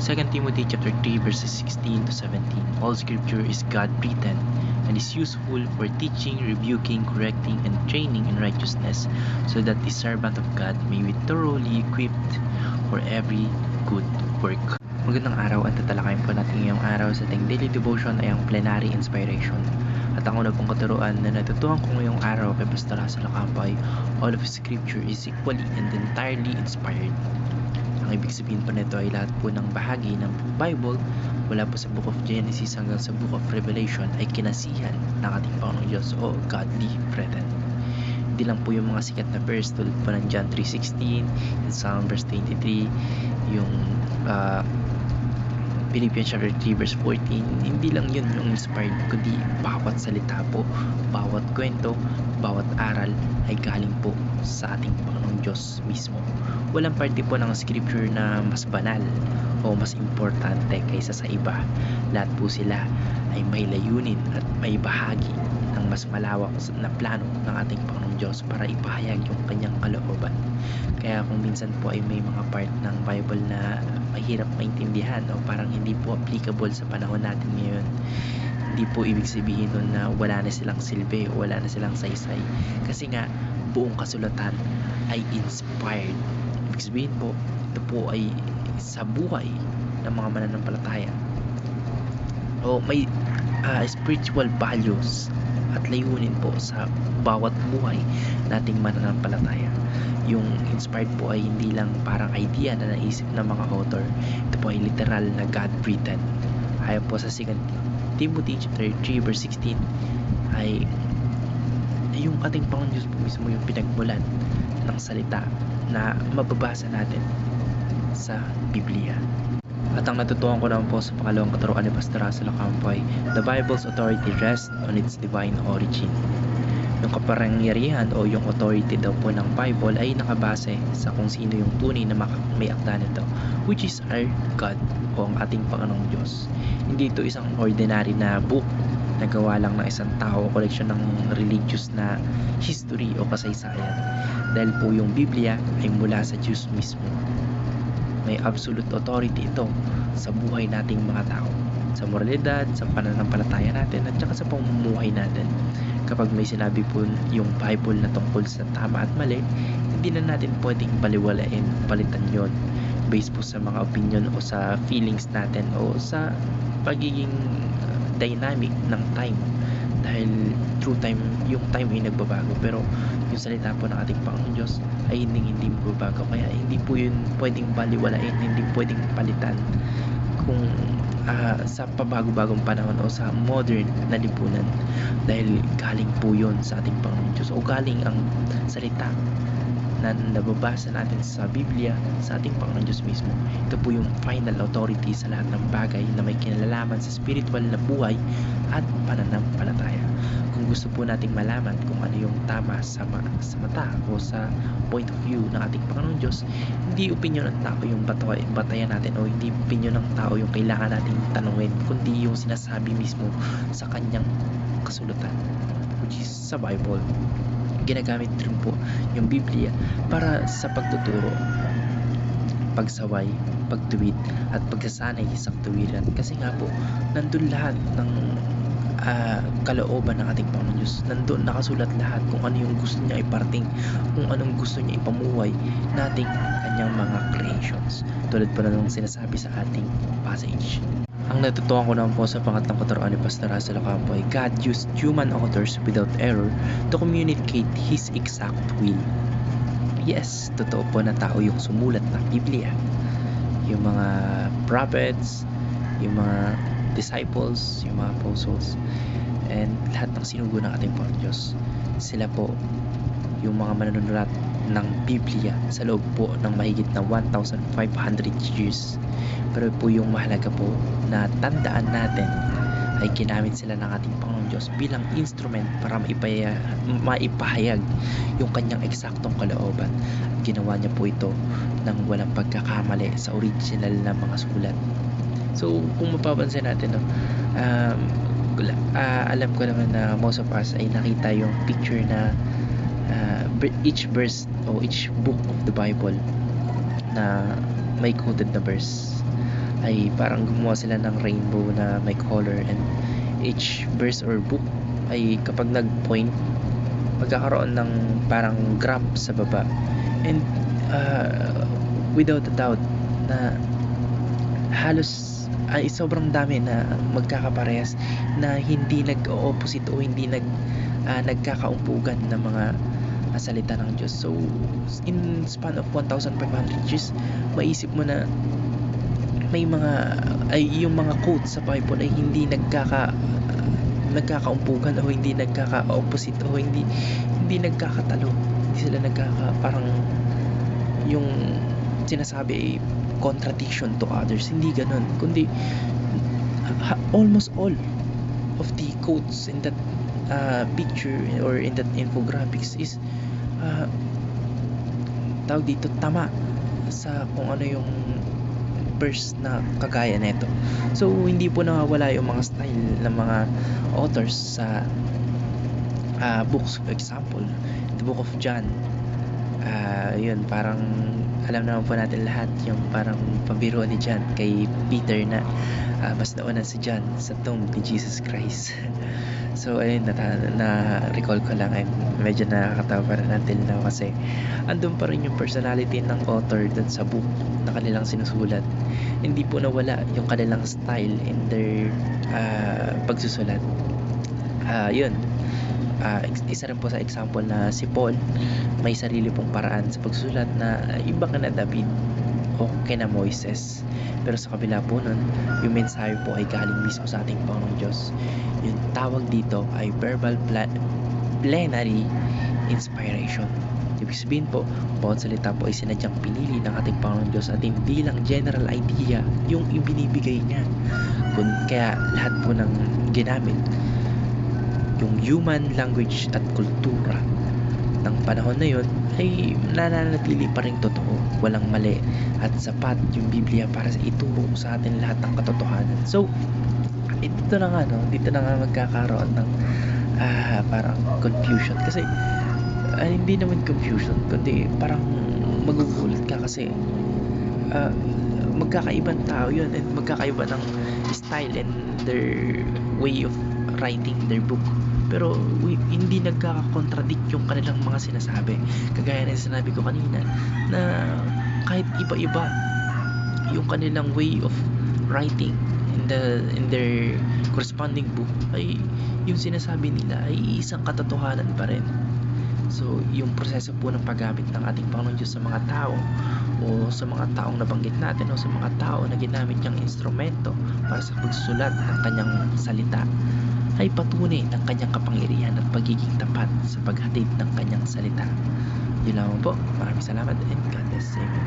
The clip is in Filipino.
2 Timothy chapter 3 verses 16 to 17. All scripture is God-breathed and is useful for teaching, rebuking, correcting, and training in righteousness, so that the servant of God may be thoroughly equipped for every good work. Magandang araw, at tatalakayin po natin ngayong araw sa ating daily devotion ay ang plenary inspiration. At ang una pong katuruan na natutuhan ko ngayong araw kay Pastor Russell Acampay, all of scripture is equally and entirely inspired. Ang ibig sabihin po nito ay lahat po ng bahagi ng Bible mula po sa Book of Genesis hanggang sa Book of Revelation ay kinasihan ng ating Panginoong Diyos o godly brethren. Hindi lang po yung mga sikat na verse tulad po ng John 3:16, Psalm verse 23, yung Philippians chapter 3 verse 14, hindi lang yun yung inspired, kundi bawat salita po, bawat kwento, bawat aral ay galing po sa ating Panginoong Diyos mismo. Walang parte po ng scripture na mas banal o mas importante kaysa sa iba. Lahat po sila ay may layunin at may bahagi ng mas malawak na plano ng ating Panginoong Diyos para ipahayag yung kanyang kalooban. Kaya kung minsan po ay may mga part ng Bible na mahirap maintindihan o parang hindi po applicable sa panahon natin ngayon, hindi po ibig sabihin nun na wala na silang silbi o wala na silang saysay. Kasi nga, buong kasulatan ay inspired. Ibig sabihin po, ito po ay sa buhay ng mga mananampalataya. O may spiritual values at layunin po sa bawat buhay nating mananampalataya. Yung inspired po ay hindi lang parang idea na naisip ng mga author. Ito po ay literal na God-breathed. Ayon po sa 2 Timothy chapter 3 verse 16 ay yung ating Panginoon Diyos po mismo yung pinagmulan ng salita na mababasa natin sa Biblia. At ang natutuhan ko naman po sa pangalawang katuruan ni Pastor Russell Acampay, the Bible's authority rests on its divine origin. Yung kapangyarihan o yung authority daw po ng Bible ay nakabase sa kung sino yung tunay na may akda nito, which is our God o ang ating Panginoong Diyos. Hindi ito isang ordinary na book na gawa lang ng isang tao o koleksyon ng religious na history o kasaysayan. Dahil po yung Biblia ay mula sa Diyos mismo. May absolute authority ito sa buhay nating mga tao, sa moralidad, sa pananampalataya natin at saka sa pamumuhay natin. Kapag may sinabi po yung Bible na tungkol sa tama at mali, hindi na natin pwedeng baliwalain, palitan yon based po sa mga opinion o sa feelings natin o sa pagiging dynamic ng time. Dahil through time, yung time ay nagbabago, pero yung salita po ng ating Panginoong Diyos ay hindi magbabago. Kaya hindi po yun pwedeng baliwalain, hindi pwedeng palitan kung sa pabago-bagong panahon o sa modern na lipunan, dahil galing po yun sa ating Panginoong Diyos o galing ang salita na nababasa natin sa Biblia sa ating Panginoong Diyos mismo. Ito po yung final authority sa lahat ng bagay na may kinalalaman sa spiritual na buhay at pananampalataya. Kung gusto po nating malaman kung ano yung tama sa mata o sa point of view ng ating Panginoong Diyos, hindi opinion ng tao yung batayan natin o hindi opinion ng tao yung kailangan nating tanungin, kundi yung sinasabi mismo sa kanyang kasulatan, which is sa Bible. Ginagamit rin po yung Biblia para sa pagtuturo, pagsaway, pagtuwid at pagsasanay sa katuwiran. Kasi nga po, nandun lahat ng kalooban ng ating Panginoon Diyos. Nandun nakasulat lahat kung ano yung gusto niya iparating, kung anong gusto niya ipamuhay nating kanyang mga creations. Tulad po na nung sinasabi sa ating passage. Ang natutuhan ko naman po sa pangatlong katuruan ni Pastor Russell Acampay, God used human authors without error to communicate His exact will. Yes, totoo po na tao yung sumulat ng Biblia. Yung mga prophets, yung mga disciples, yung mga apostles, and lahat ng sinugo ng ating Panginoon Diyos. Sila po yung mga manunulat ng Biblia sa loob po ng mahigit na 1,500 years. Pero po yung mahalaga po na tandaan natin ay ginamit sila ng ating Panginoong Diyos bilang instrument para maipahayag yung kanyang eksaktong kalooban. At ginawa niya po ito nang walang pagkakamali sa original na mga sulat. So kung mapapansin natin, alam ko naman na most of us ay nakita yung picture na each verse o each book of the Bible na may quoted na verse ay parang gumawa sila ng rainbow na may color, and each verse or book ay kapag nag-point, magkakaroon ng parang graph sa baba, and without a doubt na halos ay sobrang dami na magkakaparehas na hindi nag-opposite o hindi nagkakaumpugan ng mga salita ng Diyos. So in span of 1,500 years, maisip mo na may mga yung mga quotes sa Bible ay hindi nagkakaumpugan o hindi nagkaka-opposite o hindi nagkakatalo, hindi sila parang yung sinasabi ay contradiction to others, hindi ganun, kundi almost all of the quotes in that picture or in that infographics is tawag dito, tama sa kung ano yung verse na kagaya nito. So hindi po nawawala yung mga style ng mga authors sa books. For example, the book of John, yun, parang alam naman po natin lahat yung parang pabiro ni John kay Peter na mas nauna si John sa tomb ni Jesus Christ. So ayun, na-recall ko lang, and medyo nakakatawa pa rin until now kasi andun pa rin yung personality ng author dun sa book na kanilang sinusulat. Hindi po nawala yung kanilang style in their pagsusulat. Yun, isa rin po sa example na si Paul may sarili pong paraan sa pagsusulat na iba ka na David o kina Moises, pero sa kabila po nun, yung mensahe po ay galing mismo sa ating Panginoong Diyos. Yung tawag dito ay verbal plenary inspiration. Ibig sabihin po, bawat salita po ay sinadyang pinili ng ating Panginoong Diyos at hindi lang general idea yung ibinibigay niya. Kaya lahat po ng ginamit, yung human language at kultura ng panahon na yun, ay nananatili pa rin totoo, walang mali, at sapat yung Biblia para ituro sa atin lahat ng katotohanan. So dito na nga magkakaroon ng parang confusion, kasi hindi naman confusion, kundi parang magugulat ka kasi magkakaibang tao yun, and magkakaiba ng style and their way of writing their book, pero hindi nagkaka-contradict yung kanilang mga sinasabi. Kagaya ng sinabi ko kanina na kahit iba-iba yung kanilang way of writing in their corresponding book, ay yung sinasabi nila ay isang katotohanan pa rin. So yung proseso po ng paggamit ng ating Panginoon Diyos sa mga tao o sa mga taong nabanggit natin o sa mga tao na ginamit niyang instrumento para sa pagsusulat ng kanyang salita ay patunay ng kanyang kapangyarihan at pagiging tapat sa paghatid ng kanyang salita. Yun lamang po. Maraming salamat and God bless. Amen.